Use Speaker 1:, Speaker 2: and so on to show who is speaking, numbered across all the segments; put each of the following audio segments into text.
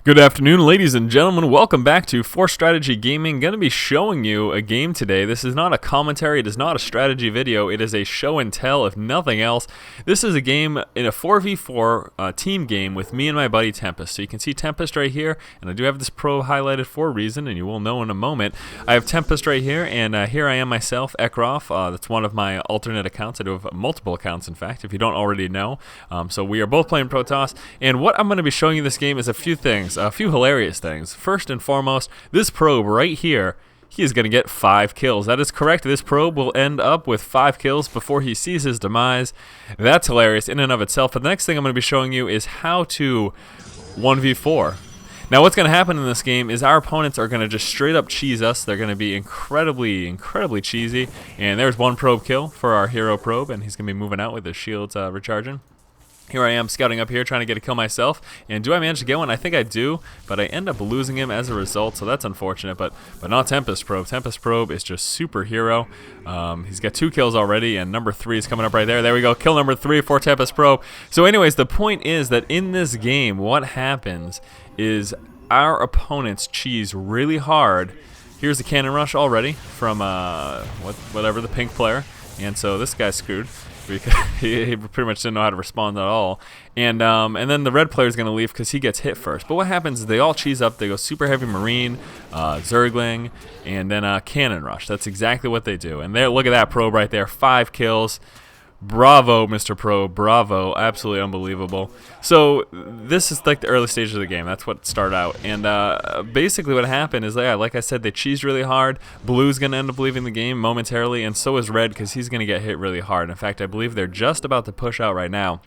Speaker 1: Good afternoon, ladies and gentlemen. Welcome back to Force Strategy Gaming. Going to be showing you a game today. This is not a commentary. It is not a strategy video. It is a show and tell, if nothing else. This is a game in a 4v4 team game with me and my buddy Tempest. So you can see Tempest right here, and I do have this pro highlighted for a reason, and you will know in a moment. I have Tempest right here, and here I am myself, Ekroff. That's one of my alternate accounts. I do have multiple accounts, in fact, if you don't already know. So we are both playing Protoss, and what I'm going to be showing you this game is a few things. A few hilarious things. First and foremost, this probe right here, he is going to get 5 kills. That is correct. This probe will end up with 5 kills before he sees his demise. That's hilarious in and of itself. But the next thing I'm going to be showing you is how to 1v4. Now what's going to happen in this game is our opponents are going to just straight up cheese us. They're going to be incredibly cheesy. And there's one probe kill for our hero probe, and he's going to be moving out with his shields recharging. Here I am scouting up here trying to get a kill myself, and do I manage to get one? I think I do, but I end up losing him as a result, so that's unfortunate, but not Tempest Probe. Tempest Probe is just superhero. He's got 2 kills already, and number 3 is coming up right there. There we go, kill number 3 for Tempest Probe. So anyways, the point is that in this game, what happens is our opponents cheese really hard. Here's the cannon rush already from whatever, the pink player, and so this guy's screwed. Because he pretty much didn't know how to respond at all, and then the red player is going to leave because he gets hit first. But what happens is they all cheese up. They go super heavy marine, Zergling, and then cannon rush. That's exactly what they do. And there, look at that probe right there, 5 kills. Bravo, Mr. Pro, bravo, absolutely unbelievable. So this is like the early stages of the game. That's what started out, and basically what happened is, like I said, they cheesed really hard. Blue's gonna end up leaving the game momentarily, and so is Red because he's gonna get hit really hard. In fact, I believe they're just about to push out right now.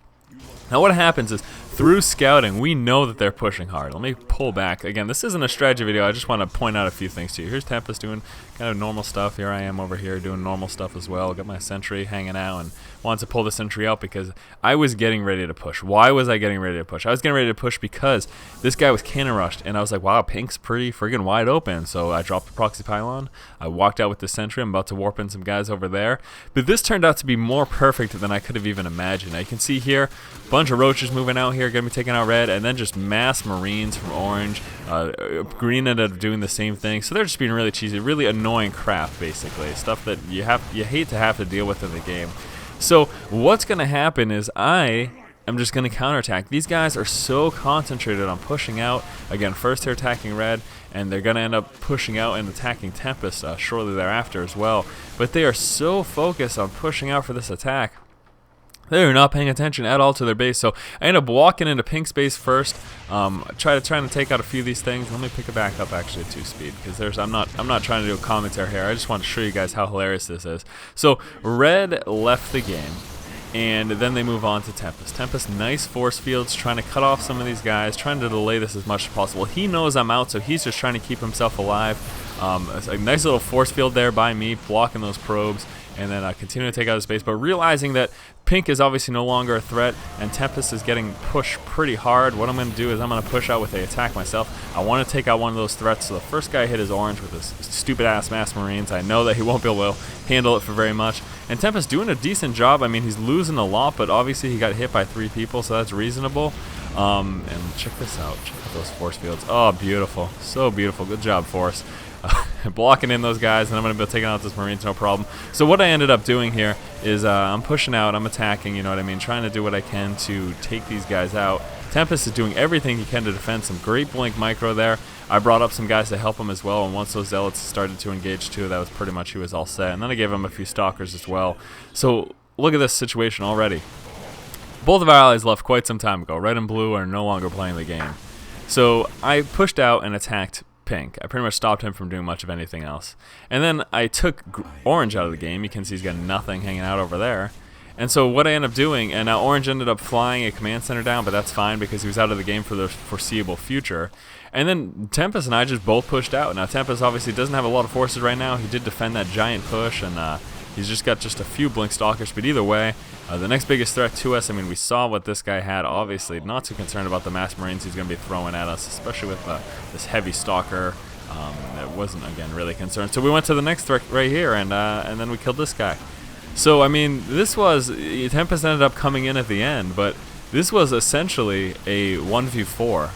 Speaker 1: Now what happens is, through scouting, we know that they're pushing hard. Let me pull back. Again, this isn't a strategy video. I just want to point out a few things to you. Here's Tempest doing kind of normal stuff. Here I am over here doing normal stuff as well. Got my sentry hanging out and wanted to pull the sentry out because I was getting ready to push. Why was I getting ready to push? I was getting ready to push because this guy was cannon rushed, and I was like, wow, Pink's pretty friggin' wide open. So I dropped the proxy pylon. I walked out with the sentry. I'm about to warp in some guys over there. But this turned out to be more perfect than I could have even imagined. Now you can see here, a bunch of roaches moving out here, going to be taking out red, and then just mass marines from orange. Green ended up doing the same thing. So they're just being really cheesy, really annoying crap, basically. Stuff that you hate to have to deal with in the game. So what's going to happen is I'm just going to counterattack. These guys are so concentrated on pushing out. Again, first they're attacking red, and they're going to end up pushing out and attacking Tempest shortly thereafter as well. But they are so focused on pushing out for this attack, they're not paying attention at all to their base. So I end up walking into Pink's base first, trying to take out a few of these things. Let me pick it back up actually at 2 speed, because I'm not trying to do a commentary here. I just want to show you guys how hilarious this is. So Red left the game, and then they move on to Tempest. Tempest, nice force fields, trying to cut off some of these guys, trying to delay this as much as possible. He knows I'm out, so he's just trying to keep himself alive. A nice little force field there by me, blocking those probes, and then continue to take out his base, but realizing that Pink is obviously no longer a threat, and Tempest is getting pushed pretty hard. What I'm going to do is I'm going to push out with the attack myself. I want to take out one of those threats, so the first guy hit is orange with his stupid-ass mass marines. I know that he won't be able to handle it for very much. And Tempest doing a decent job. I mean, he's losing a lot, but obviously he got hit by 3 people, so that's reasonable. And check this out. Check out those force fields. Oh, beautiful. So beautiful. Good job, Force. Blocking in those guys, and I'm going to be taking out this marines, no problem. So what I ended up doing here is I'm pushing out, I'm attacking, you know what I mean, trying to do what I can to take these guys out. Tempest is doing everything he can to defend. Some great blink micro there. I brought up some guys to help him as well, and once those zealots started to engage too, that was pretty much, he was all set. And then I gave him a few stalkers as well. So look at this situation already. Both of our allies left quite some time ago. Red and blue are no longer playing the game. So I pushed out and attacked Pink. I pretty much stopped him from doing much of anything else. And then I took Orange out of the game. You can see he's got nothing hanging out over there. And so what I ended up doing, and now Orange ended up flying a command center down, but that's fine because he was out of the game for the foreseeable future. And then Tempest and I just both pushed out. Now Tempest obviously doesn't have a lot of forces right now. He did defend that giant push, and he's just got just a few blink stalkers, but either way, the next biggest threat to us, I mean, we saw what this guy had, obviously. Not too concerned about the mass marines he's going to be throwing at us, especially with this heavy stalker. That wasn't, again, really concerned. So we went to the next threat right here, and then we killed this guy. So, I mean, this was, Tempest ended up coming in at the end, but this was essentially a 1v4.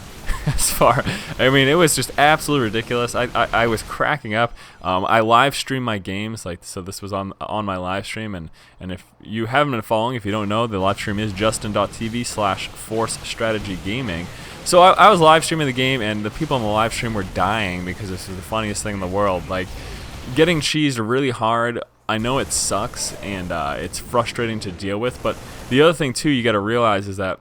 Speaker 1: as far. I mean, it was just absolutely ridiculous. I was cracking up. I live stream my games, like, so this was on my live stream, and if you haven't been following, if you don't know, the live stream is justin.tv/ForceStrategyGaming. So I was live streaming the game, and the people on the live stream were dying because this is the funniest thing in the world. Like, getting cheesed really hard. I know it sucks, and it's frustrating to deal with, but the other thing too you got to realize is that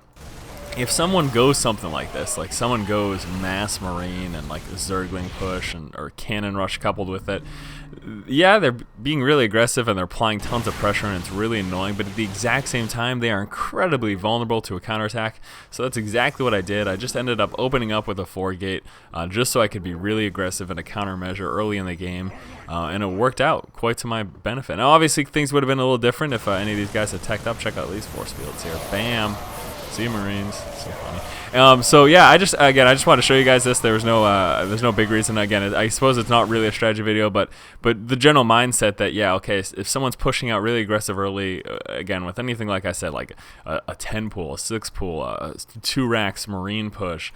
Speaker 1: if someone goes something like this, like someone goes mass marine and like zergling push or cannon rush coupled with it, yeah, they're being really aggressive and they're applying tons of pressure and it's really annoying, but at the exact same time they are incredibly vulnerable to a counterattack. So that's exactly what I did. I just ended up opening up with a 4-gate just so I could be really aggressive in a countermeasure early in the game, and it worked out quite to my benefit. Now obviously things would have been a little different if any of these guys had teched up. Check out these force fields here. Bam. See you, Marines. So funny. So yeah, I just wanted to show you guys this. There's no big reason. Again, I suppose it's not really a strategy video, but the general mindset that, yeah, okay, if someone's pushing out really aggressive early, again, with anything like I said, like a 10 pool, a 6 pool, 2 racks, Marine push,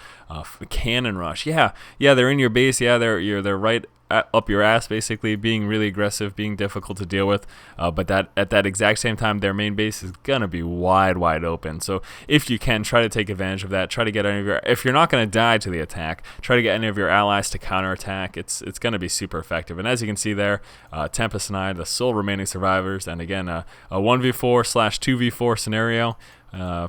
Speaker 1: cannon rush, yeah, they're in your base, yeah, they're right up your ass, basically, being really aggressive, being difficult to deal with, but at that exact same time, their main base is gonna be wide open. So if you can, try to take advantage of that. Try to get any of your, if you're not gonna die to the attack, try to get any of your allies to counterattack. It's gonna be super effective. And as you can see there, Tempest and I, the sole remaining survivors, and again, a 1v4/2v4 scenario.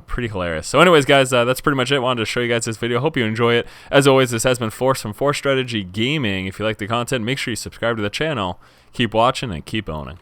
Speaker 1: Pretty hilarious. So anyways, guys, that's pretty much it. Wanted to show you guys this video. Hope you enjoy it. As always, this has been Force from Force Strategy Gaming. If you like the content, make sure you subscribe to the channel. Keep watching and keep owning.